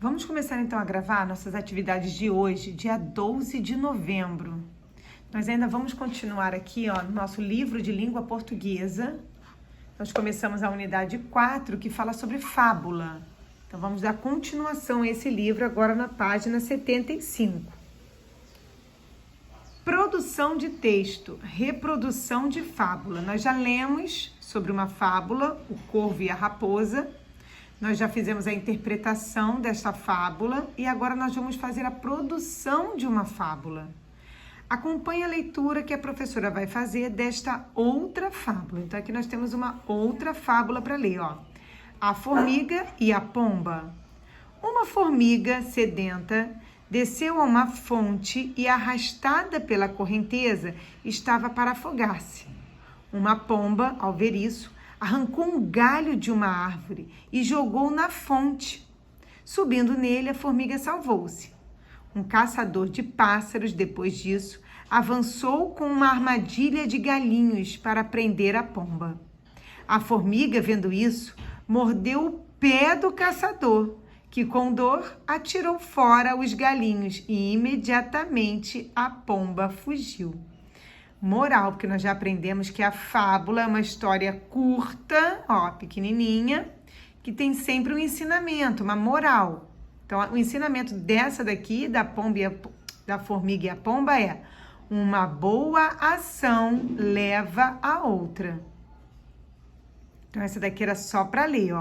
Vamos começar então a gravar nossas atividades de hoje, dia 12 de novembro. Nós ainda vamos continuar aqui, no nosso livro de língua portuguesa. Nós começamos a unidade 4, que fala sobre fábula. Então vamos dar continuação a esse livro agora na página 75. Produção de texto, reprodução de fábula. Nós já lemos sobre uma fábula, o corvo e a raposa. Nós já fizemos a interpretação desta fábula e agora nós vamos fazer a produção de uma fábula. Acompanhe a leitura que a professora vai fazer desta outra fábula. Então aqui nós temos uma outra fábula para ler, A formiga e a pomba. Uma formiga sedenta desceu a uma fonte e, arrastada pela correnteza, estava para afogar-se. Uma pomba, ao ver isso, arrancou um galho de uma árvore e jogou na fonte. Subindo nele, a formiga salvou-se. Um caçador de pássaros, depois disso, avançou com uma armadilha de galinhos para prender a pomba. A formiga, vendo isso, mordeu o pé do caçador, que com dor atirou fora os galinhos e imediatamente a pomba fugiu. Moral, porque nós já aprendemos que a fábula é uma história curta, pequenininha, que tem sempre um ensinamento, uma moral. Então, o ensinamento dessa daqui, da formiga e a pomba é: uma boa ação leva a outra. Então, essa daqui era só para ler,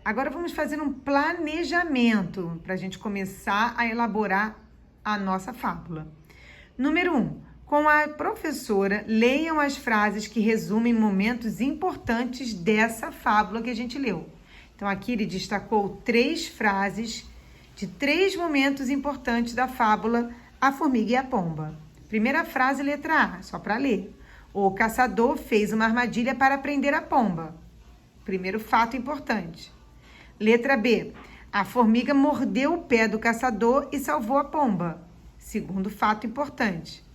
Agora vamos fazer um planejamento para a gente começar a elaborar a nossa fábula. Número 1. Com a professora, leiam as frases que resumem momentos importantes dessa fábula que a gente leu. Então, aqui ele destacou 3 frases de 3 momentos importantes da fábula A Formiga e a Pomba. Primeira frase, letra A, só para ler. O caçador fez uma armadilha para prender a pomba. Primeiro fato importante. Letra B. A formiga mordeu o pé do caçador e salvou a pomba. Segundo fato importante.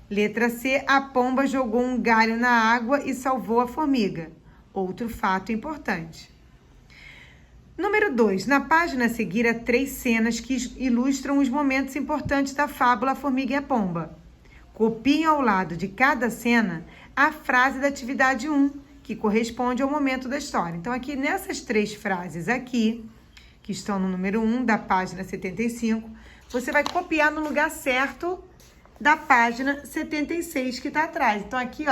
Letra C. A pomba jogou um galho na água e salvou a formiga. Outro fato importante. Número 2. Na página a seguir, há 3 cenas que ilustram os momentos importantes da fábula A Formiga e a Pomba. Copiem ao lado de cada cena a frase da atividade 1, que corresponde ao momento da história. Então, aqui nessas 3 frases aqui, que estão no número 1 da página 75, você vai copiar no lugar certo da página 76 que está atrás. Então, aqui,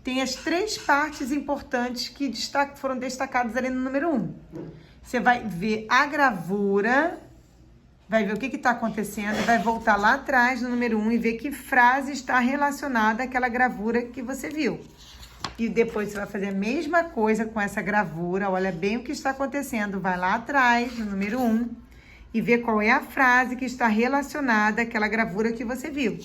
tem as 3 partes importantes que foram destacadas ali no número 1. Você vai ver a gravura, vai ver o que está acontecendo, vai voltar lá atrás no número 1 e ver que frase está relacionada àquela gravura que você viu. E depois você vai fazer a mesma coisa com essa gravura, olha bem o que está acontecendo, vai lá atrás no número 1 e vê qual é a frase que está relacionada àquela gravura que você viu.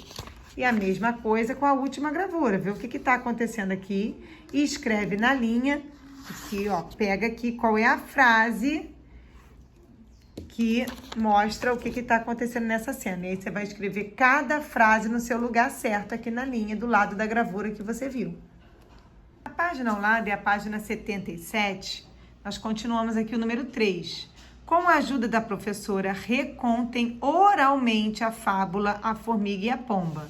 E a mesma coisa com a última gravura, vê o que está acontecendo aqui e escreve na linha, aqui, pega aqui qual é a frase que mostra o que está acontecendo nessa cena. E aí você vai escrever cada frase no seu lugar certo aqui na linha, do lado da gravura que você viu. A página ao lado é a página 77, nós continuamos aqui o número 3. Com a ajuda da professora, recontem oralmente a fábula A Formiga e a Pomba.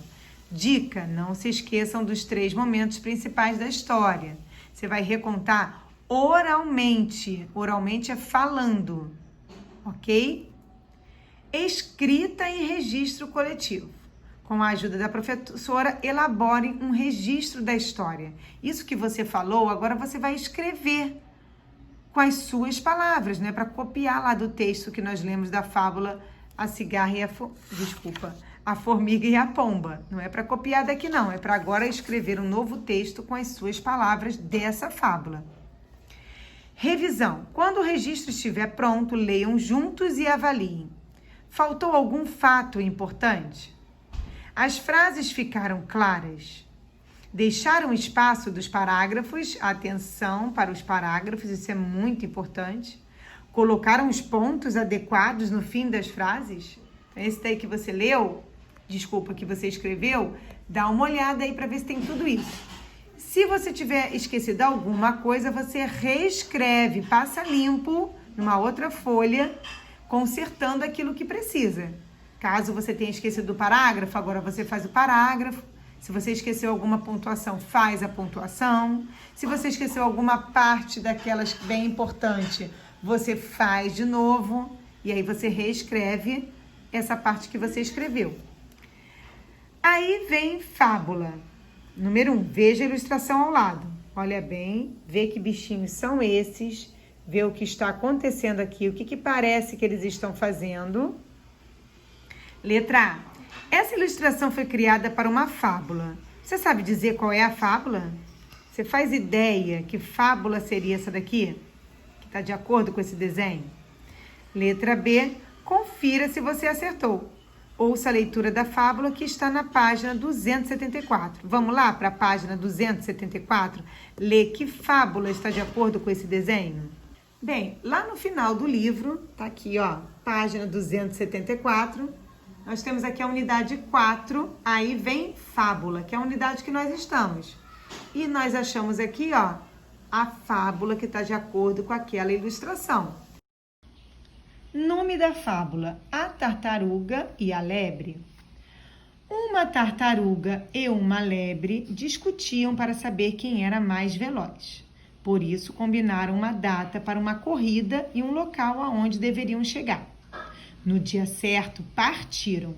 Dica: não se esqueçam dos 3 momentos principais da história. Você vai recontar oralmente. Oralmente é falando, ok? Escrita e registro coletivo. Com a ajuda da professora, elabore um registro da história. Isso que você falou, agora você vai escrever com as suas palavras, para copiar lá do texto que nós lemos da fábula A Formiga e a Pomba. Não é para copiar daqui não, é para agora escrever um novo texto com as suas palavras dessa fábula. Revisão. Quando o registro estiver pronto, leiam juntos e avaliem. Faltou algum fato importante? As frases ficaram claras? Deixaram espaço dos parágrafos, atenção para os parágrafos, isso é muito importante. Colocaram os pontos adequados no fim das frases? Esse daí que você leu, que você escreveu, dá uma olhada aí para ver se tem tudo isso. Se você tiver esquecido alguma coisa, você reescreve, passa limpo numa outra folha, consertando aquilo que precisa. Caso você tenha esquecido do parágrafo, agora você faz o parágrafo. Se você esqueceu alguma pontuação, faz a pontuação. Se você esqueceu alguma parte daquelas bem importante, você faz de novo. E aí você reescreve essa parte que você escreveu. Aí vem fábula. Número 1, veja a ilustração ao lado. Olha bem, vê que bichinhos são esses, vê o que está acontecendo aqui, o que parece que eles estão fazendo. Letra A. Essa ilustração foi criada para uma fábula. Você sabe dizer qual é a fábula? Você faz ideia que fábula seria essa daqui? Que está de acordo com esse desenho? Letra B. Confira se você acertou. Ouça a leitura da fábula que está na página 274. Vamos lá para a página 274? Ler que fábula está de acordo com esse desenho? Bem, lá no final do livro, tá aqui, ó, página 274, nós temos aqui a unidade 4, aí vem fábula, que é a unidade que nós estamos. E nós achamos aqui, ó, a fábula que está de acordo com aquela ilustração. Nome da fábula: A Tartaruga e a Lebre. Uma tartaruga e uma lebre discutiam para saber quem era mais veloz. Por isso, combinaram uma data para uma corrida e um local aonde deveriam chegar. No dia certo, partiram.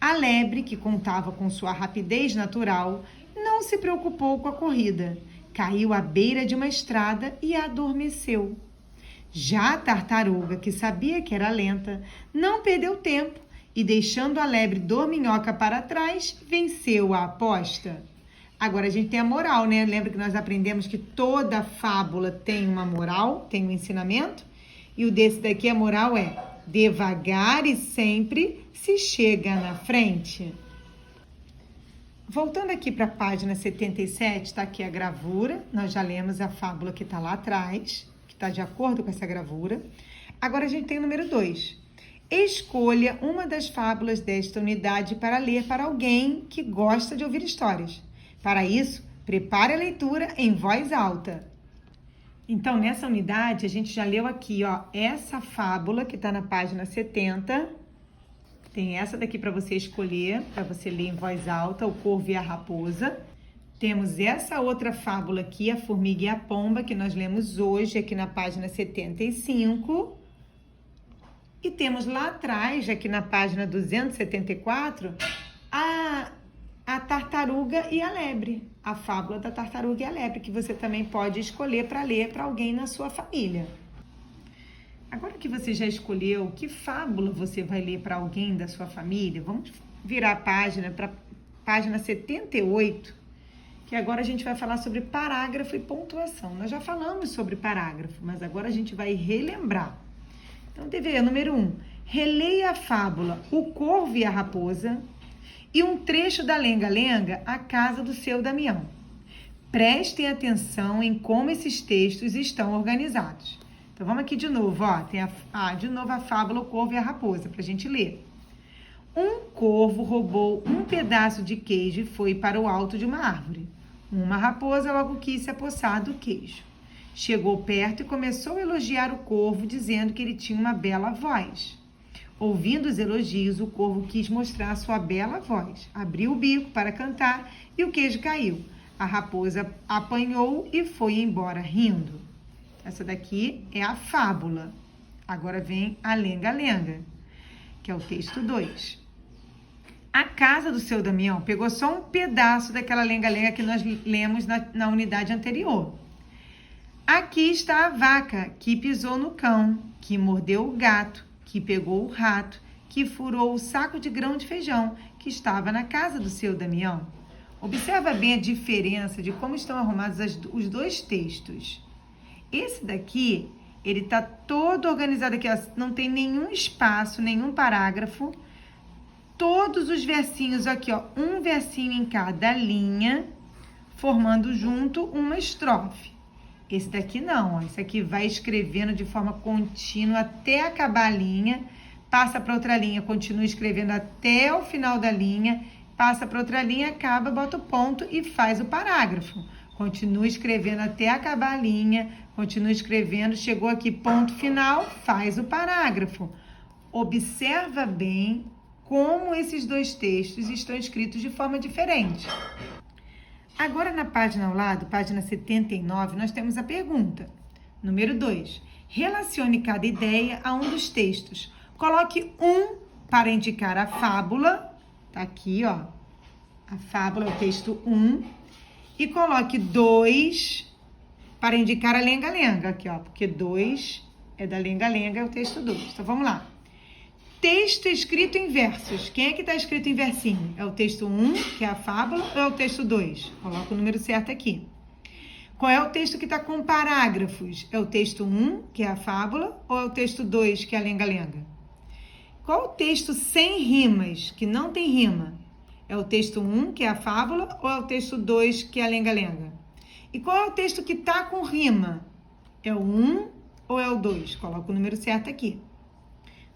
A lebre, que contava com sua rapidez natural, não se preocupou com a corrida. Caiu à beira de uma estrada e adormeceu. Já a tartaruga, que sabia que era lenta, não perdeu tempo e, deixando a lebre dorminhoca para trás, venceu a aposta. Agora a gente tem a moral, né? Lembra que nós aprendemos que toda fábula tem uma moral, tem um ensinamento? E o desse daqui, a moral é: devagar e sempre se chega na frente. Voltando aqui para a página 77, está aqui a gravura. Nós já lemos a fábula que está lá atrás, que está de acordo com essa gravura. Agora a gente tem o número 2. Escolha uma das fábulas desta unidade para ler para alguém que gosta de ouvir histórias. Para isso, prepare a leitura em voz alta. Então, nessa unidade, a gente já leu aqui, ó, essa fábula que está na página 70. Tem essa daqui para você escolher, para você ler em voz alta, O Corvo e a Raposa. Temos essa outra fábula aqui, A Formiga e a Pomba, que nós lemos hoje aqui na página 75. E temos lá atrás, aqui na página 274, a Tartaruga e a Lebre. A fábula da Tartaruga e a Lebre, que você também pode escolher para ler para alguém na sua família. Agora que você já escolheu que fábula você vai ler para alguém da sua família, vamos virar a página para página 78, que agora a gente vai falar sobre parágrafo e pontuação. Nós já falamos sobre parágrafo, mas agora a gente vai relembrar. Então, dever número 1, releia a fábula O Corvo e a Raposa e um trecho da lenga-lenga A Casa do Seu Damião. Prestem atenção em como esses textos estão organizados. Então, vamos aqui de novo, ó. Tem de novo a fábula O Corvo e a Raposa, para a gente ler. Um corvo roubou um pedaço de queijo e foi para o alto de uma árvore. Uma raposa logo quis se apossar do queijo. Chegou perto e começou a elogiar o corvo, dizendo que ele tinha uma bela voz. Ouvindo os elogios, o corvo quis mostrar sua bela voz. Abriu o bico para cantar e o queijo caiu. A raposa apanhou e foi embora rindo. Essa daqui é a fábula. Agora vem a lenga-lenga, que é o texto 2. A Casa do Seu Damião pegou só um pedaço daquela lenga-lenga que nós lemos na unidade anterior. Aqui está a vaca que pisou no cão, que mordeu o gato, que pegou o rato, que furou o saco de grão de feijão que estava na casa do seu Damião. Observa bem a diferença de como estão arrumados os dois textos. Esse daqui, ele está todo organizado aqui, ó, não tem nenhum espaço, nenhum parágrafo. Todos os versinhos aqui, ó, um versinho em cada linha, formando junto uma estrofe. Esse daqui não, ó, esse aqui vai escrevendo de forma contínua até acabar a linha, passa para outra linha, continua escrevendo até o final da linha, passa para outra linha, acaba, bota o ponto e faz o parágrafo. Continua escrevendo até acabar a linha, continua escrevendo, chegou aqui, ponto final, faz o parágrafo. Observa bem como esses dois textos estão escritos de forma diferente. Agora, na página ao lado, página 79, nós temos a pergunta. Número 2. Relacione cada ideia a um dos textos. Coloque um para indicar a fábula. Tá aqui, ó. A fábula é o texto 1. E coloque 2 para indicar a lenga-lenga. Aqui, ó. Porque 2 é da lenga-lenga, é o texto 2. Então, vamos lá. Texto escrito em versos. Quem é que está escrito em versinho? É o texto 1, que é a fábula, ou é o texto 2? Coloca o número certo aqui. Qual é o texto que está com parágrafos? É o texto 1, que é a fábula, ou é o texto 2, que é a lenga-lenga? Qual o texto sem rimas, que não tem rima? É o texto 1, que é a fábula, ou é o texto 2, que é a lenga-lenga? E qual é o texto que está com rima? É o 1 ou é o 2? Coloca o número certo aqui.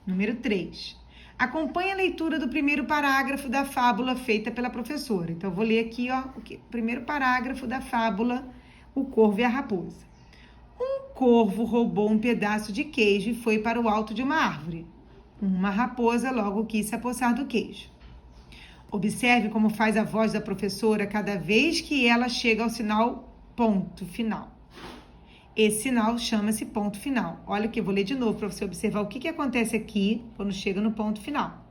Número 3. Acompanhe a leitura do primeiro parágrafo da fábula feita pela professora. Então, eu vou ler aqui, ó, o primeiro parágrafo da fábula, O Corvo e a Raposa. Um corvo roubou um pedaço de queijo e foi para o alto de uma árvore. Uma raposa logo quis se apossar do queijo. Observe como faz a voz da professora cada vez que ela chega ao sinal ponto final. Esse sinal chama-se ponto final. Olha que eu vou ler de novo para você observar o que acontece aqui quando chega no ponto final.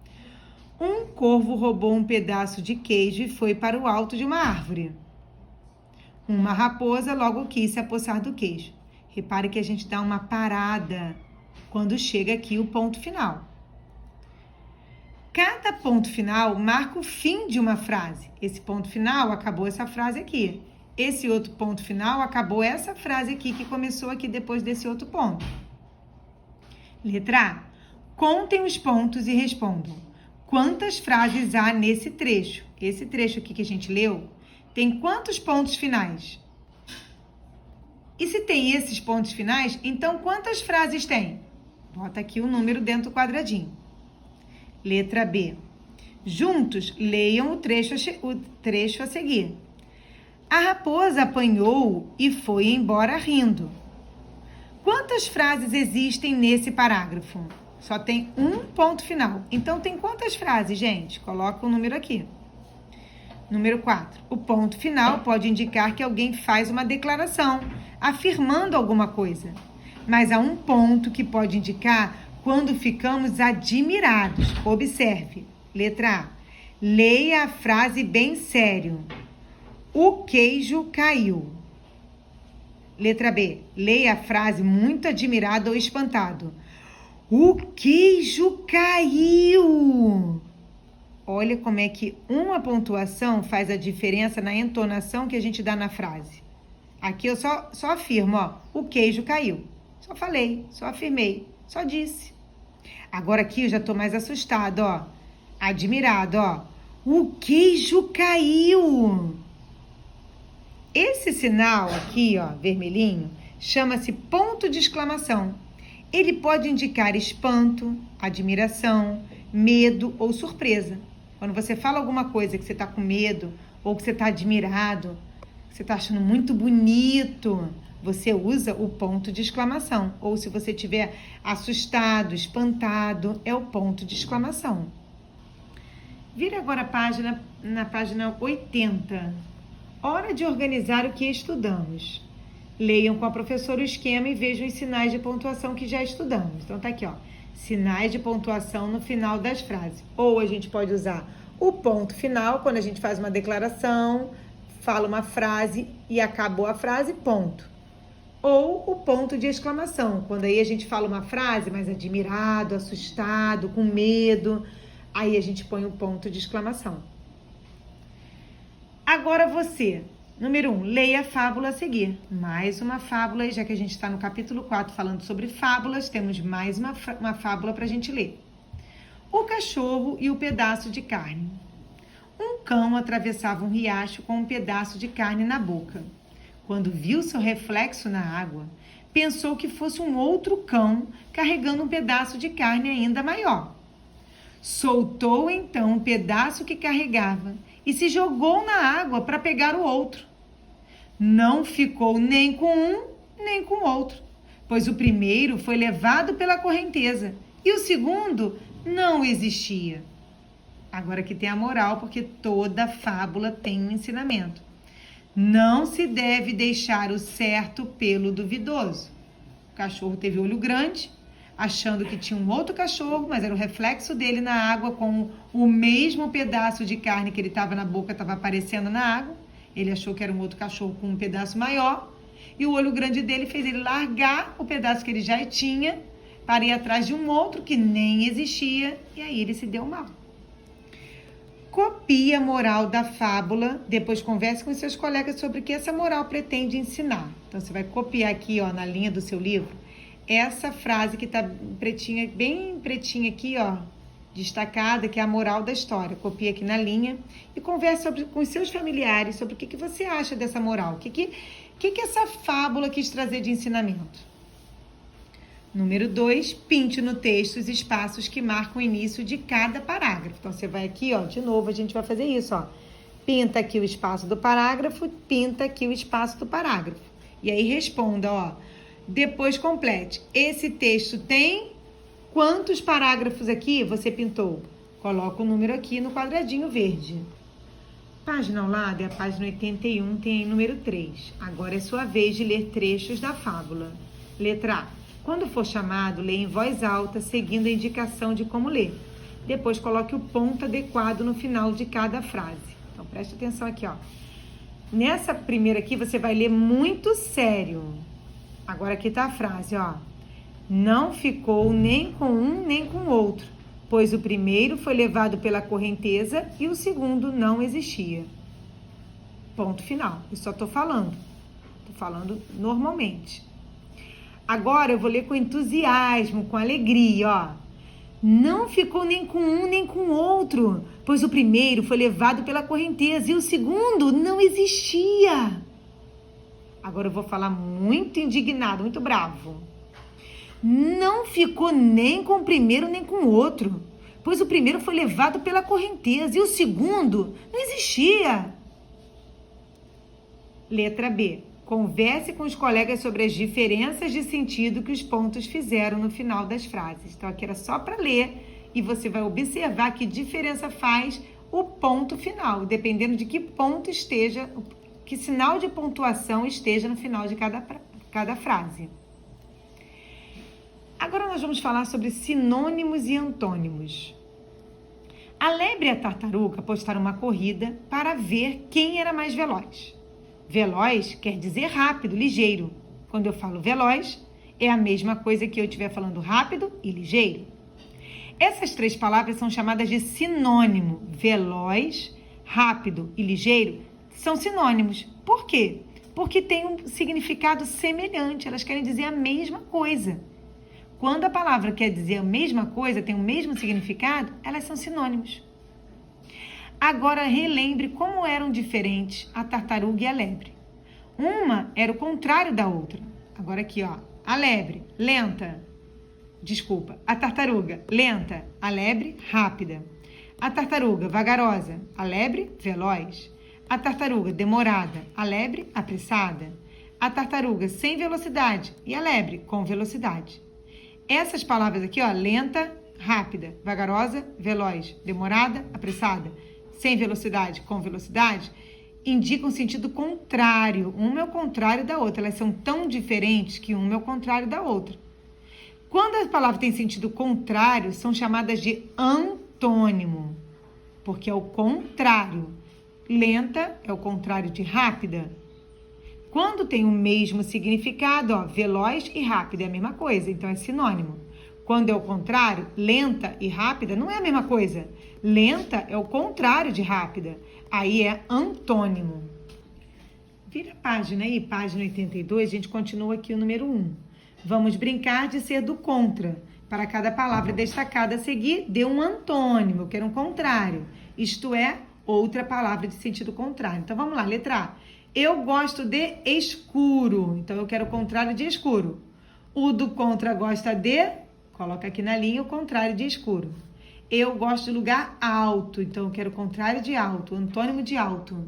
Um corvo roubou um pedaço de queijo e foi para o alto de uma árvore. Uma raposa logo quis se apossar do queijo. Repare que a gente dá uma parada quando chega aqui o ponto final. Cada ponto final marca o fim de uma frase. Esse ponto final acabou essa frase aqui. Esse outro ponto final acabou essa frase aqui que começou aqui depois desse outro ponto. Letra A. Contem os pontos e respondam. Quantas frases há nesse trecho? Esse trecho aqui que a gente leu tem quantos pontos finais? E se tem esses pontos finais, então quantas frases tem? Bota aqui o número dentro do quadradinho. Letra B. Juntos, leiam o trecho a seguir. A raposa apanhou e foi embora rindo. Quantas frases existem nesse parágrafo? Só tem um ponto final. Então, tem quantas frases, gente? Coloca o número aqui. Número 4. O ponto final pode indicar que alguém faz uma declaração, afirmando alguma coisa. Mas há um ponto que pode indicar quando ficamos admirados. Observe. Letra A. Leia a frase bem sério. O queijo caiu. Letra B. Leia a frase muito admirado ou espantado. O queijo caiu. Olha como é que uma pontuação faz a diferença na entonação que a gente dá na frase. Aqui eu só afirmo, ó, o queijo caiu. Só falei, só afirmei, só disse. Agora aqui eu já tô mais assustado, ó. Admirado, ó. O queijo caiu. Esse sinal aqui, ó, vermelhinho, chama-se ponto de exclamação. Ele pode indicar espanto, admiração, medo ou surpresa. Quando você fala alguma coisa que você está com medo ou que você está admirado, que você está achando muito bonito, você usa o ponto de exclamação. Ou se você estiver assustado, espantado, é o ponto de exclamação. Vira agora a página, na página 80. Hora de organizar o que estudamos. Leiam com a professora o esquema e vejam os sinais de pontuação que já estudamos. Então, tá aqui, ó. Sinais de pontuação no final das frases. Ou a gente pode usar o ponto final, quando a gente faz uma declaração, fala uma frase e acabou a frase, ponto. Ou o ponto de exclamação, quando aí a gente fala uma frase mais admirado, assustado, com medo, aí a gente põe o ponto de exclamação. Agora você, número 1, leia a fábula a seguir. Mais uma fábula, já que a gente está no capítulo 4 falando sobre fábulas, temos mais uma fábula para a gente ler. O cachorro e o pedaço de carne. Um cão atravessava um riacho com um pedaço de carne na boca. Quando viu seu reflexo na água, pensou que fosse um outro cão carregando um pedaço de carne ainda maior. Soltou então o pedaço que carregava e se jogou na água para pegar o outro. Não ficou nem com um, nem com o outro, pois o primeiro foi levado pela correnteza e o segundo não existia. Agora aqui tem a moral, porque toda fábula tem um ensinamento. Não se deve deixar o certo pelo duvidoso. O cachorro teve olho grande, achando que tinha um outro cachorro, mas era o reflexo dele na água, com o mesmo pedaço de carne que ele estava na boca, estava aparecendo na água. Ele achou que era um outro cachorro com um pedaço maior, e o olho grande dele fez ele largar o pedaço que ele já tinha para ir atrás de um outro que nem existia, e aí ele se deu mal. Copie a moral da fábula, depois converse com seus colegas sobre o que essa moral pretende ensinar. Então, você vai copiar aqui, ó, na linha do seu livro, essa frase que tá pretinha, bem pretinha aqui, ó, destacada, que é a moral da história. Copie aqui na linha e converse com os seus familiares sobre o que você acha dessa moral. O que essa fábula quis trazer de ensinamento? Número 2, pinte no texto os espaços que marcam o início de cada parágrafo. Então, você vai aqui, ó, de novo, a gente vai fazer isso, ó. Pinta aqui o espaço do parágrafo, pinta aqui o espaço do parágrafo. E aí, responda, ó. Depois, complete. Esse texto tem quantos parágrafos aqui você pintou? Coloca o número aqui no quadradinho verde. Página ao lado é a página 81, tem aí número 3. Agora é sua vez de ler trechos da fábula. Letra A. Quando for chamado, leia em voz alta, seguindo a indicação de como ler. Depois, coloque o ponto adequado no final de cada frase. Então, preste atenção aqui, ó. Nessa primeira aqui, você vai ler muito sério. Agora, aqui tá a frase, ó. Não ficou nem com um, nem com o outro, pois o primeiro foi levado pela correnteza e o segundo não existia. Ponto final. Eu só tô falando. Tô falando normalmente. Agora eu vou ler com entusiasmo, com alegria, ó. Não ficou nem com um nem com o outro, pois o primeiro foi levado pela correnteza e o segundo não existia. Agora eu vou falar muito indignado, muito bravo. Não ficou nem com o primeiro nem com o outro, pois o primeiro foi levado pela correnteza e o segundo não existia. Letra B. Converse com os colegas sobre as diferenças de sentido que os pontos fizeram no final das frases. Então, aqui era só para ler e você vai observar que diferença faz o ponto final, dependendo de que ponto esteja, que sinal de pontuação esteja no final de cada frase. Agora nós vamos falar sobre sinônimos e antônimos. A lebre e a tartaruga apostaram uma corrida para ver quem era mais veloz. Veloz quer dizer rápido, ligeiro. Quando eu falo veloz, é a mesma coisa que eu estiver falando rápido e ligeiro. Essas três palavras são chamadas de sinônimo. Veloz, rápido e ligeiro são sinônimos. Por quê? Porque têm um significado semelhante, elas querem dizer a mesma coisa. Quando a palavra quer dizer a mesma coisa, tem o mesmo significado, elas são sinônimos. Agora relembre como eram diferentes a tartaruga e a lebre. Uma era o contrário da outra. Agora aqui, ó, a lebre, lenta. Desculpa, a tartaruga, lenta. A lebre, rápida. A tartaruga, vagarosa. A lebre, veloz. A tartaruga, demorada. A lebre, apressada. A tartaruga, sem velocidade. E a lebre, com velocidade. Essas palavras aqui, ó, lenta, rápida, vagarosa, veloz, demorada, apressada, sem velocidade, com velocidade, indicam sentido contrário. Uma é o contrário da outra. Elas são tão diferentes que uma é o contrário da outra. Quando a palavra tem sentido contrário, são chamadas de antônimo, porque é o contrário. Lenta é o contrário de rápida. Quando tem o mesmo significado, ó, veloz e rápida é a mesma coisa, então é sinônimo. Quando é o contrário, lenta e rápida, não é a mesma coisa. Lenta é o contrário de rápida. Aí é antônimo. Vira a página aí, página 82, a gente continua aqui o número 1. Vamos brincar de ser do contra. Para cada palavra destacada a seguir, dê um antônimo, que era um contrário. Isto é, outra palavra de sentido contrário. Então, vamos lá, letra A. Eu gosto de escuro. Então, eu quero o contrário de escuro. O do contra gosta de... Coloca aqui na linha o contrário de escuro. Eu gosto de lugar alto. Então, eu quero o contrário de alto. Antônimo de alto.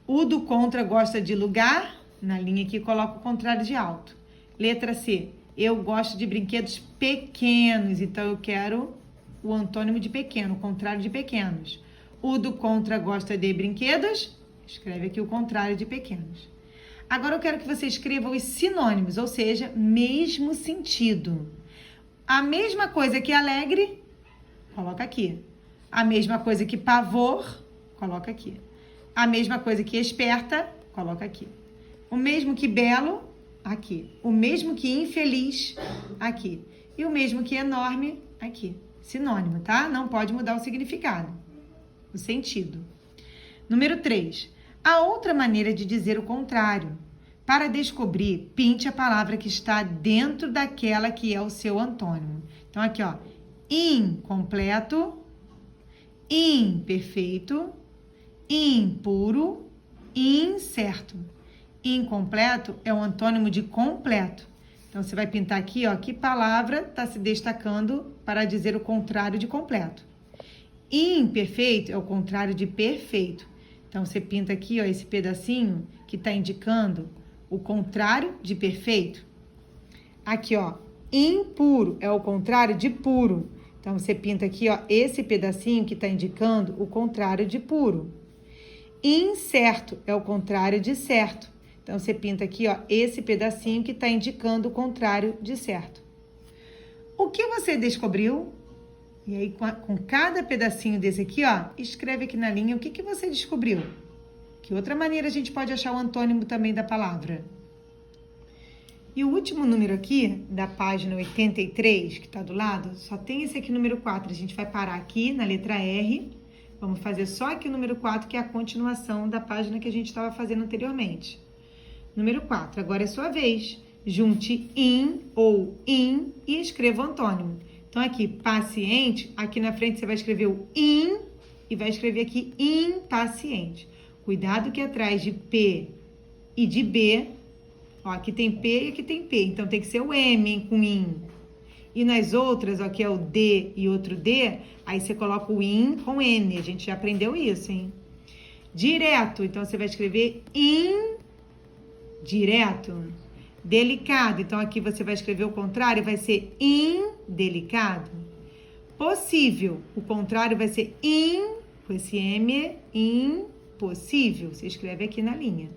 O do contra gosta de lugar... Na linha aqui, coloca o contrário de alto. Letra C. Eu gosto de brinquedos pequenos, então eu quero o antônimo de pequeno, o contrário de pequenos. O do contra gosta de brinquedos, escreve aqui o contrário de pequenos. Agora eu quero que você escreva os sinônimos, ou seja, mesmo sentido. A mesma coisa que alegre, coloca aqui. A mesma coisa que pavor, coloca aqui. A mesma coisa que esperta, coloca aqui. O mesmo que belo, aqui. O mesmo que infeliz, aqui. E o mesmo que enorme, aqui. Sinônimo, tá? Não pode mudar o significado, o sentido. Número 3. A outra maneira de dizer o contrário. Para descobrir, pinte a palavra que está dentro daquela que é o seu antônimo. Então, aqui, ó. Incompleto, imperfeito, impuro, incerto. Incompleto é o antônimo de completo. Então, você vai pintar aqui, ó, que palavra está se destacando para dizer o contrário de completo. Imperfeito é o contrário de perfeito. Então, você pinta aqui, ó, esse pedacinho que está indicando o contrário de perfeito. Aqui, ó, impuro é o contrário de puro. Então, você pinta aqui, ó, esse pedacinho que está indicando o contrário de puro. Incerto é o contrário de certo. Então, você pinta aqui, ó, esse pedacinho que está indicando o contrário de certo. O que você descobriu? E aí, com cada pedacinho desse aqui, ó, escreve aqui na linha o que você descobriu. Que outra maneira a gente pode achar o antônimo também da palavra? E o último número aqui, da página 83, que está do lado, só tem esse aqui, número 4. A gente vai parar aqui na letra R. Vamos fazer só aqui o número 4, que é a continuação da página que a gente estava fazendo anteriormente. Número 4, agora é sua vez. Junte in ou in e escreva o antônimo. Então, aqui, paciente, aqui na frente você vai escrever o in e vai escrever aqui impaciente. Cuidado que atrás de P e de B, ó, aqui tem P e aqui tem P, então tem que ser o M com in. E nas outras, ó, aqui é o D e outro D, aí você coloca o in com N, a gente já aprendeu isso, hein? Direto, então você vai escrever direto. Delicado, então aqui você vai escrever o contrário, vai ser indelicado. Possível, o contrário vai ser com esse M, impossível. Você escreve aqui na linha.